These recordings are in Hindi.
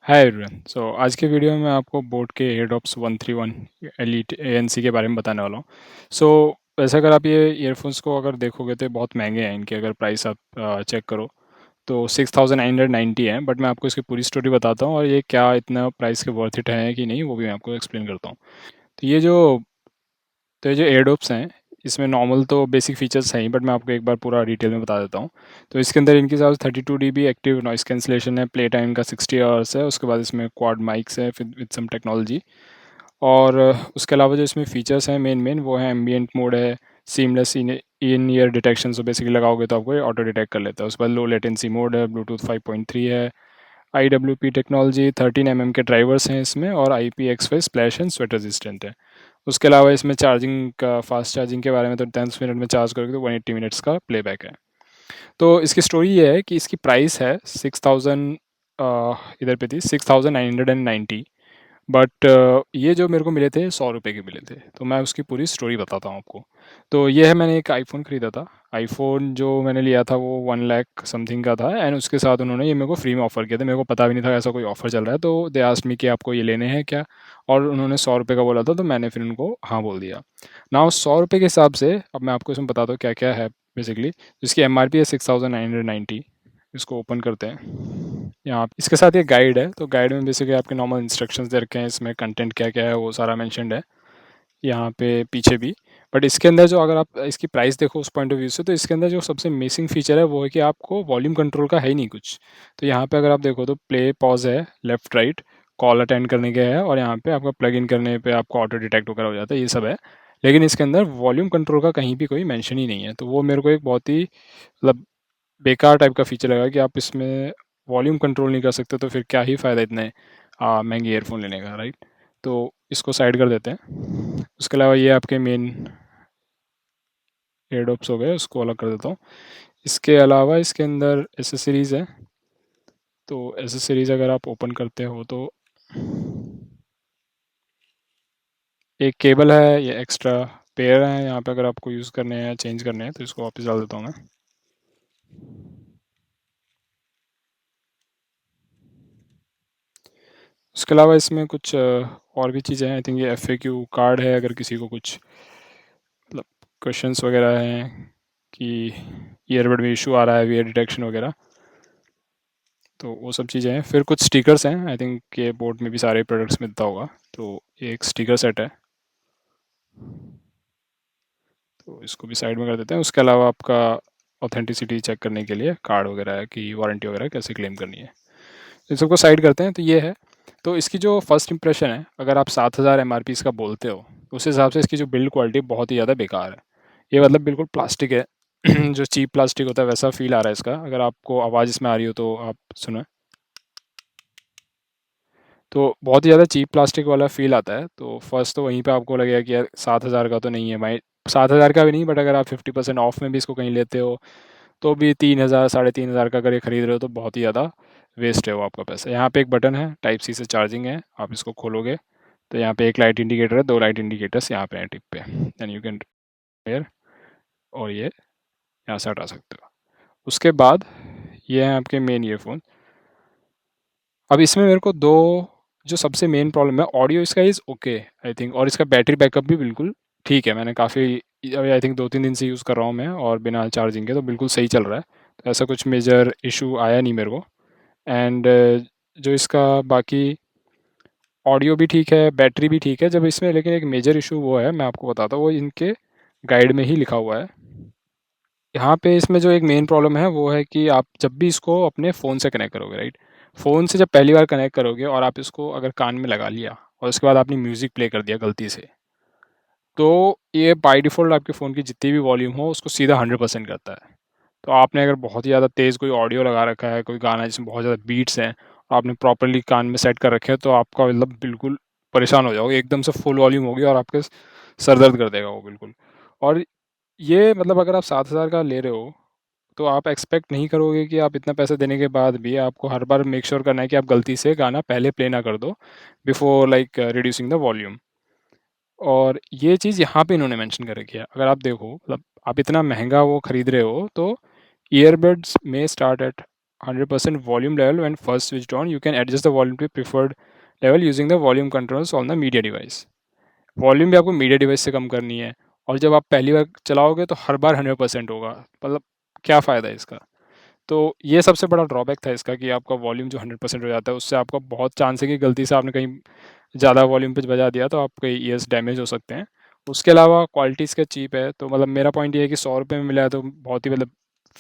Hi everyone. आज के वीडियो में मैं आपको बोट के एयरडॉप्स 131 एलीट एएनसी के बारे में बताने वाला हूँ। सो वैसे अगर आप ये ईयरफोन्स को अगर देखोगे तो ये बहुत महंगे हैं। इनके अगर प्राइस आप चेक करो तो 6990 है। बट मैं आपको इसकी पूरी स्टोरी बताता हूँ और ये क्या इतना प्राइस के वर्थ इट है कि नहीं वो भी मैं आपको एक्सप्लेन करता हूँ। तो ये जो तो ये जो एयरडॉप्स हैं इसमें नॉर्मल तो बेसिक फीचर्स हैं ही, बट मैं आपको एक बार पूरा डिटेल में बता देता हूँ। तो इसके अंदर इनके साथ 32 dB एक्टिव नॉइस कैंसिलेशन है, प्ले टाइम का 60 आवर्स है, उसके बाद इसमें क्वाड माइक्स है फिर विद सम टेक्नोलॉजी। और उसके अलावा जो इसमें फीचर्स हैं मेन मेन वो है एम्बियंट मोड है, सीमलेस इन ईयर डिटेक्शन। सो बेसिकली लगाओगे तो आपको ऑटो डिटेक्ट कर लेता है। उसके बाद लो लेटेंसी मोड है, ब्लूटूथ 5.3 है, IWP टेक्नोलॉजी, 13 mm के ड्राइवर्स हैं इसमें, और IPX5 splash and sweat resistant है। उसके अलावा इसमें चार्जिंग का फास्ट चार्जिंग के बारे में तो 10 मिनट में चार्ज करोगे तो 180 मिनट्स का प्लेबैक है। तो इसकी स्टोरी ये है कि इसकी प्राइस है 6000, इधर पे थी 6990। बट ये जो मेरे को मिले थे 100 रुपये के मिले थे। तो मैं उसकी पूरी स्टोरी बताता हूँ आपको। तो ये है, मैंने एक आईफोन ख़रीदा था। आईफोन जो मैंने लिया था वो 1 लाख समथिंग का था, एंड उसके साथ उन्होंने ये मेरे को फ्री में ऑफ़र किया था। मेरे को पता भी नहीं था ऐसा कोई ऑफ़र चल रहा है, तो दे आस्क्ड मी कि आपको ये लेने हैं क्या। और उन्होंने 100 रुपये का बोला था, तो मैंने फिर उनको हाँ बोल दिया। नाउ 100 रुपये के हिसाब से अब मैं आपको इसमें बताता हूँ क्या क्या है। बेसिकली इसकी MRP है 6990। इसको ओपन करते हैं। यहाँ इसके साथ ये गाइड है, तो गाइड में बेसिकली आपके नॉर्मल इंस्ट्रक्शंस दे रखे हैं। इसमें कंटेंट क्या क्या है वो सारा मेंशन्ड है यहाँ पे पीछे भी। बट इसके अंदर जो अगर आप इसकी प्राइस देखो उस पॉइंट ऑफ व्यू से, तो इसके अंदर जो सबसे मिसिंग फीचर है वो है कि आपको वॉल्यूम कंट्रोल का है ही नहीं कुछ। तो यहाँ पे अगर आप देखो तो प्ले पॉज है, लेफ्ट राइट, कॉल अटेंड करने के है, और यहाँ पे आपका प्लग इन करने पे आपको ऑटो डिटेक्ट वगैरह हो जाता है, ये सब है। लेकिन इसके अंदर वॉल्यूम कंट्रोल का कहीं भी कोई मेंशन ही नहीं है। तो वो मेरे को एक बहुत ही मतलब बेकार टाइप का फीचर लगा कि आप इसमें वॉल्यूम कंट्रोल नहीं कर सकते, तो फिर क्या ही फ़ायदा इतने महंगे ईयरफोन लेने का, राइट। तो इसको साइड कर देते हैं। उसके अलावा ये आपके मेन एयरडॉप्स हो गए, उसको अलग कर देता हूँ। इसके अलावा इसके अंदर एसेसरीज़ है। तो एसेसरीज़ अगर आप ओपन करते हो तो एक केबल है, ये एक्स्ट्रा पेयर है यहाँ पे, अगर आपको यूज़ करने हैं चेंज करने हैं तो इसको वापस डाल देता हूँ मैं। उसके अलावा इसमें कुछ और भी चीज़ें हैं। आई थिंक ये FAQ कार्ड है, अगर किसी को कुछ मतलब क्वेश्चंस वगैरह हैं कि ईयरबड में इशू आ रहा है, वियर डिटेक्शन वगैरह, तो वो सब चीज़ें हैं। फिर कुछ स्टिकर्स हैं, आई थिंक के बोर्ड में भी सारे प्रोडक्ट्स मिलता होगा। तो ये एक स्टिकर सेट है, तो इसको भी साइड में कर देते हैं। उसके अलावा आपका ऑथेंटिसिटी चेक करने के लिए कार्ड वगैरह है कि वारंटी वगैरह कैसे क्लेम करनी है, इन सबको साइड करते हैं। तो ये है। तो इसकी जो फर्स्ट इंप्रेशन है, अगर आप 7000 MRP इसका बोलते हो तो उस हिसाब से इसकी जो बिल्ड क्वालिटी बहुत ही ज़्यादा बेकार है। ये मतलब बिल्कुल प्लास्टिक है। जो चीप प्लास्टिक होता है वैसा फील आ रहा है इसका। अगर आपको आवाज़ इसमें आ रही हो तो आप सुनो। तो बहुत ही ज़्यादा चीप प्लास्टिक वाला फ़ील आता है। तो फर्स्ट तो वहीं पे आपको लगेगा कि यार 7000 का तो नहीं है भाई। 7000 का भी नहीं, बट अगर आप 50% ऑफ में भी इसको कहीं लेते हो तो भी 3000 3500 का अगर ये ख़रीद रहे हो तो बहुत ही ज़्यादा वेस्ट है वो आपका पैसा। यहाँ पे एक बटन है, टाइप सी से चार्जिंग है। आप इसको खोलोगे तो यहाँ पे एक लाइट इंडिकेटर है, दो लाइट इंडिकेटर्स यहाँ पे हैं टिप पे, एंड यू कैन एयर, और ये यहाँ से हटा सकते हो। उसके बाद ये हैं आपके मेन ईयरफोन। अब इसमें मेरे को दो जो सबसे मेन प्रॉब्लम है, ऑडियो इसका इज़ ओके आई थिंक, और इसका बैटरी बैकअप भी बिल्कुल ठीक है। मैंने काफ़ी अभी आई थिंक 2-3 दिन से यूज़ कर रहा हूँ मैं, और बिना चार्जिंग के तो बिल्कुल सही चल रहा है। तो ऐसा कुछ मेजर इशू आया नहीं मेरे को। एंड जो इसका बाकी ऑडियो भी ठीक है, बैटरी भी ठीक है जब इसमें, लेकिन एक मेजर इशू वो है, मैं आपको बताता हूँ, वो इनके गाइड में ही लिखा हुआ है। यहाँ पे इसमें जो एक मेन प्रॉब्लम है वो है कि आप जब भी इसको अपने फ़ोन से कनेक्ट करोगे, राइट, फ़ोन से जब पहली बार कनेक्ट करोगे और आप इसको अगर कान में लगा लिया और उसके बाद आपने म्यूज़िक प्ले कर दिया गलती से, तो ये बाय डिफ़ॉल्ट आपके फ़ोन की जितनी भी वॉल्यूम हो उसको सीधा 100% करता है। तो आपने अगर बहुत ही ज़्यादा तेज़ कोई ऑडियो लगा रखा है, कोई गाना जिसमें बहुत ज़्यादा बीट्स हैं, और आपने प्रॉपर्ली कान में सेट कर रखे हैं, तो आपका मतलब बिल्कुल परेशान हो जाओगे। एकदम से फुल वॉल्यूम होगी और आपके सर दर्द कर देगा वो बिल्कुल। और ये मतलब अगर आप 7000 का ले रहे हो तो आप एक्सपेक्ट नहीं करोगे कि आप इतना पैसे देने के बाद भी आपको हर बार मेक श्योर करना है कि आप गलती से गाना पहले प्ले ना कर दो before like reducing the volume. और ये चीज़ यहाँ पे इन्होंने मेंशन कर रखी है। अगर आप देखो मतलब आप इतना महंगा वो ख़रीद रहे हो तो ईयरबड्स में start at 100% volume level when first switched on. You can adjust the volume to preferred level using the volume controls on the media device. Volume भी आपको मीडिया डिवाइस से कम करनी है, और जब आप पहली बार चलाओगे तो हर बार 100% होगा, मतलब क्या फ़ायदा है इसका। तो ये सबसे बड़ा ड्रॉबैक था इसका कि आपका वॉल्यूम जो 100% हो जाता है उससे आपका बहुत चांस है कि गलती से आपने कहीं ज़्यादा वॉल्यूम पे बजा दिया तो आपके ईयर्स डैमेज हो सकते हैं। उसके अलावा क्वालिटी इसका चीप है, तो मतलब मेरा पॉइंट ये है कि 100 रुपये में मिला है तो बहुत ही मतलब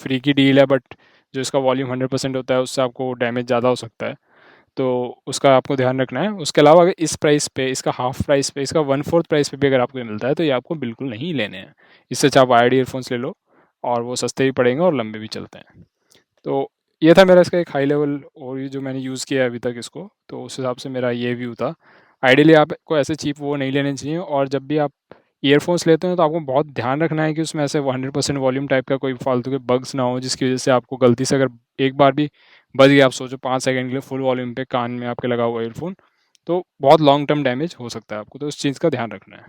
फ्री की डील है, बट जो इसका वॉल्यूम 100% होता है उससे आपको डैमेज ज़्यादा हो सकता है, तो उसका आपको ध्यान रखना है। उसके अलावा अगर इस प्राइस पे, इसका हाफ प्राइस पे, इसका 1/4 प्राइस पे भी अगर आपको ये मिलता है तो ये आपको बिल्कुल नहीं लेने हैं। इससे अच्छा आप वायर्ड ईयरफोन्स ले लो, और वो सस्ते भी पड़ेंगे और लंबे भी चलते हैं। तो ये था मेरा इसका एक हाई लेवल, और ये जो मैंने यूज़ किया है अभी तक इसको, तो उस हिसाब से मेरा ये व्यू था। आइडियली आपको ऐसे चीप वो नहीं लेने चाहिए, और जब भी आप ईयरफोन्स लेते हैं तो आपको बहुत ध्यान रखना है कि उसमें ऐसे 100% वॉल्यूम टाइप का कोई फालतू के बग्स ना हो, जिसकी वजह से आपको गलती से अगर एक बार भी बज गया, आप सोचो 5 सेकंड के लिए फुल वॉल्यूम पे कान में आपके लगा हुआ ईयरफोन, तो बहुत लॉन्ग टर्म डैमेज हो सकता है आपको, तो उस चीज़ का ध्यान रखना है।